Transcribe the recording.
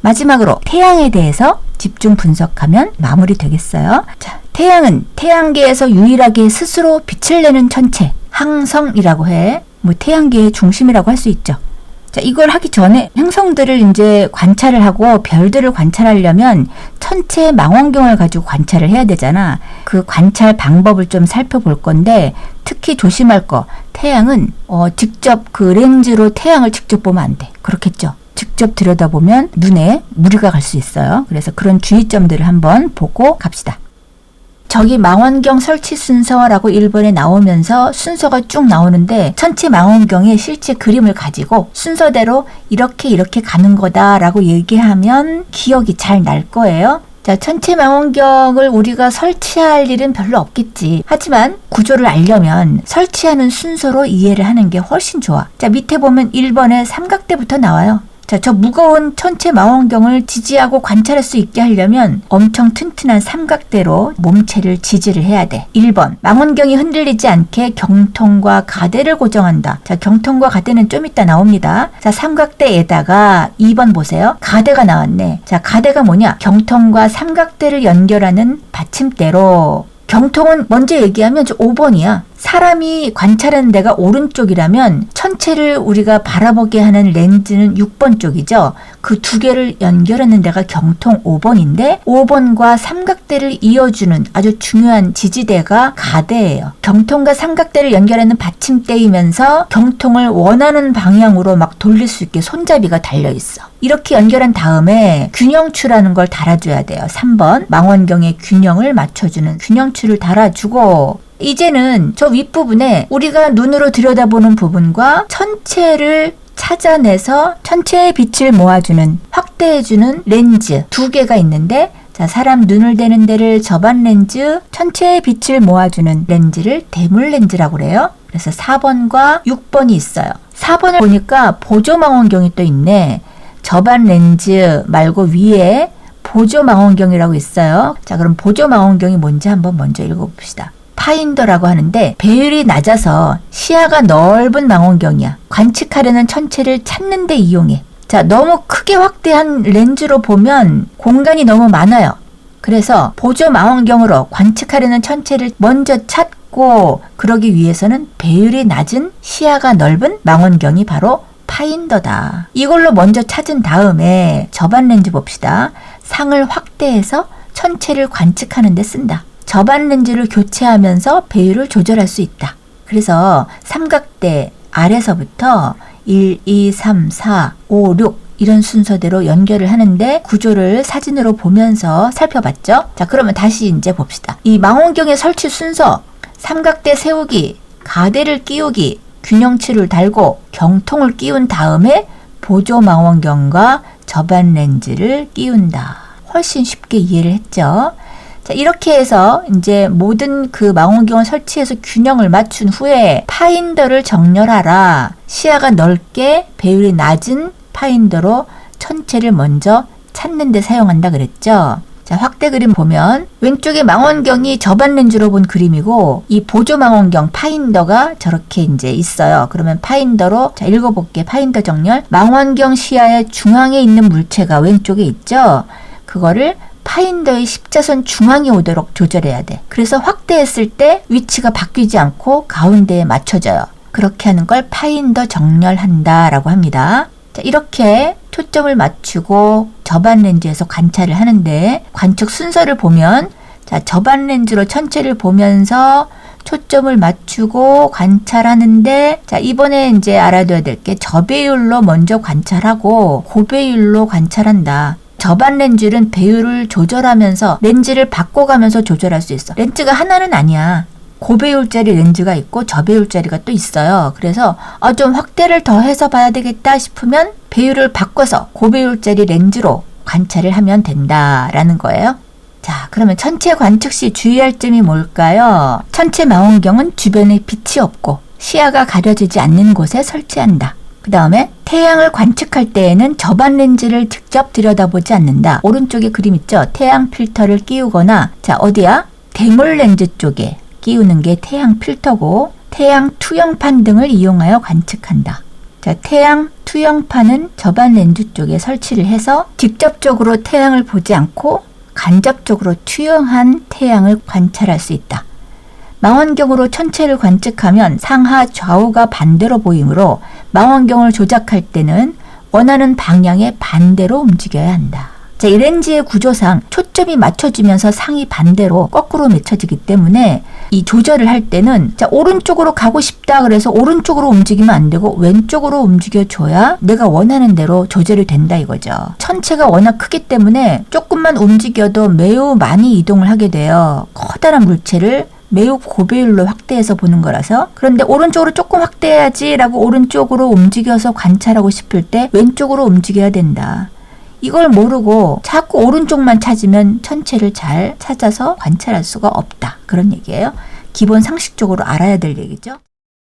마지막으로 태양에 대해서 집중 분석하면 마무리 되겠어요. 자, 태양은 태양계에서 유일하게 스스로 빛을 내는 천체, 항성이라고 해. 태양계의 중심이라고 할 수 있죠. 자, 이걸 하기 전에 행성들을 이제 관찰을 하고 별들을 관찰하려면 천체 망원경을 가지고 관찰을 해야 되잖아. 그 관찰 방법을 좀 살펴볼 건데, 특히 조심할 거, 태양은 직접 그 렌즈로 태양을 직접 보면 안 돼. 그렇겠죠. 직접 들여다보면 눈에 무리가 갈 수 있어요. 그래서 그런 주의점들을 한번 보고 갑시다. 저기 망원경 설치 순서라고 1번에 나오면서 순서가 쭉 나오는데, 천체 망원경의 실제 그림을 가지고 순서대로 이렇게 가는 거다라고 얘기하면 기억이 잘 날 거예요. 자, 천체 망원경을 우리가 설치할 일은 별로 없겠지. 하지만 구조를 알려면 설치하는 순서로 이해를 하는 게 훨씬 좋아. 자, 밑에 보면 1번에 삼각대부터 나와요. 자, 저 무거운 천체 망원경을 지지하고 관찰할 수 있게 하려면 엄청 튼튼한 삼각대로 몸체를 지지를 해야 돼. 1번, 망원경이 흔들리지 않게 경통과 가대를 고정한다. 자, 경통과 가대는 좀 이따 나옵니다. 자, 삼각대에다가 2번 보세요. 가대가 나왔네. 자, 가대가 뭐냐? 경통과 삼각대를 연결하는 받침대로. 경통은 먼저 얘기하면 5번이야. 사람이 관찰하는 데가 오른쪽이라면 천체를 우리가 바라보게 하는 렌즈는 6번 쪽이죠. 그 두 개를 연결하는 데가 경통 5번인데 5번과 삼각대를 이어주는 아주 중요한 지지대가 가대예요. 경통과 삼각대를 연결하는 받침대이면서 경통을 원하는 방향으로 막 돌릴 수 있게 손잡이가 달려있어. 이렇게 연결한 다음에 균형추라는 걸 달아줘야 돼요. 3번 망원경의 균형을 맞춰주는 균형추를 달아주고, 이제는 저 윗부분에 우리가 눈으로 들여다보는 부분과 천체를 찾아내서 천체의 빛을 모아주는, 확대해주는 렌즈 두 개가 있는데, 자, 사람 눈을 대는 데를 접안 렌즈, 천체의 빛을 모아주는 렌즈를 대물 렌즈라고 그래요. 그래서 4번과 6번이 있어요. 4번을 보니까 보조 망원경이 또 있네. 접안 렌즈 말고 위에 보조 망원경이라고 있어요. 자, 그럼 보조 망원경이 뭔지 한번 먼저 읽어봅시다. 파인더라고 하는데 배율이 낮아서 시야가 넓은 망원경이야. 관측하려는 천체를 찾는 데 이용해. 자, 너무 크게 확대한 렌즈로 보면 공간이 너무 많아요. 그래서 보조 망원경으로 관측하려는 천체를 먼저 찾고, 그러기 위해서는 배율이 낮은 시야가 넓은 망원경이 바로 파인더다. 이걸로 먼저 찾은 다음에 접안 렌즈 봅시다. 상을 확대해서 천체를 관측하는 데 쓴다. 접안 렌즈를 교체하면서 배율을 조절할 수 있다. 그래서 삼각대 아래서부터 1, 2, 3, 4, 5, 6 이런 순서대로 연결을 하는데 구조를 사진으로 보면서 살펴봤죠. 자, 그러면 다시 이제 봅시다. 이 망원경의 설치 순서, 삼각대 세우기, 가대를 끼우기, 균형추를 달고 경통을 끼운 다음에 보조 망원경과 접안 렌즈를 끼운다. 훨씬 쉽게 이해를 했죠. 자, 이렇게 해서 이제 모든 그 망원경을 설치해서 균형을 맞춘 후에 파인더를 정렬하라. 시야가 넓게 배율이 낮은 파인더로 천체를 먼저 찾는 데 사용한다 그랬죠. 자, 확대 그림 보면 왼쪽에 망원경이 접안 렌즈로 본 그림이고, 이 보조 망원경 파인더가 저렇게 이제 있어요. 그러면 파인더로, 자, 읽어볼게. 파인더 정렬. 망원경 시야의 중앙에 있는 물체가 왼쪽에 있죠. 그거를 파인더의 십자선 중앙에 오도록 조절해야 돼. 그래서 확대했을 때 위치가 바뀌지 않고 가운데에 맞춰져요. 그렇게 하는 걸 파인더 정렬한다 라고 합니다. 자, 이렇게 초점을 맞추고 접안 렌즈에서 관찰을 하는데, 관측 순서를 보면, 자, 접안 렌즈로 천체를 보면서 초점을 맞추고 관찰하는데, 자, 이번에 이제 알아둬야 될 게 저배율로 먼저 관찰하고 고배율로 관찰한다. 접안 렌즈는 배율을 조절하면서 렌즈를 바꿔가면서 조절할 수 있어. 렌즈가 하나는 아니야. 고배율짜리 렌즈가 있고 저배율짜리가 또 있어요. 그래서 좀 확대를 더 해서 봐야 되겠다 싶으면 배율을 바꿔서 고배율짜리 렌즈로 관찰을 하면 된다라는 거예요. 자, 그러면 천체 관측 시 주의할 점이 뭘까요? 천체 망원경은 주변에 빛이 없고 시야가 가려지지 않는 곳에 설치한다. 그 다음에 태양을 관측할 때에는 접안 렌즈를 직접 들여다보지 않는다. 오른쪽에 그림 있죠? 태양 필터를 끼우거나, 자, 어디야? 대물 렌즈 쪽에 끼우는 게 태양 필터고, 태양 투영판 등을 이용하여 관측한다. 자, 태양 투영판은 접안 렌즈 쪽에 설치를 해서 직접적으로 태양을 보지 않고 간접적으로 투영한 태양을 관찰할 수 있다. 망원경으로 천체를 관측하면 상하 좌우가 반대로 보이므로 망원경을 조작할 때는 원하는 방향에 반대로 움직여야 한다. 자, 이 렌즈의 구조상 초점이 맞춰지면서 상이 반대로 거꾸로 맺혀지기 때문에 이 조절을 할 때는 자, 오른쪽으로 가고 싶다 그래서 오른쪽으로 움직이면 안 되고 왼쪽으로 움직여줘야 내가 원하는 대로 조절이 된다 이거죠. 천체가 워낙 크기 때문에 조금만 움직여도 매우 많이 이동을 하게 돼요. 커다란 물체를 매우 고배율로 확대해서 보는 거라서. 그런데 오른쪽으로 조금 확대해야지 라고 오른쪽으로 움직여서 관찰하고 싶을 때 왼쪽으로 움직여야 된다. 이걸 모르고 자꾸 오른쪽만 찾으면 천체를 잘 찾아서 관찰할 수가 없다. 그런 얘기예요. 기본 상식적으로 알아야 될 얘기죠.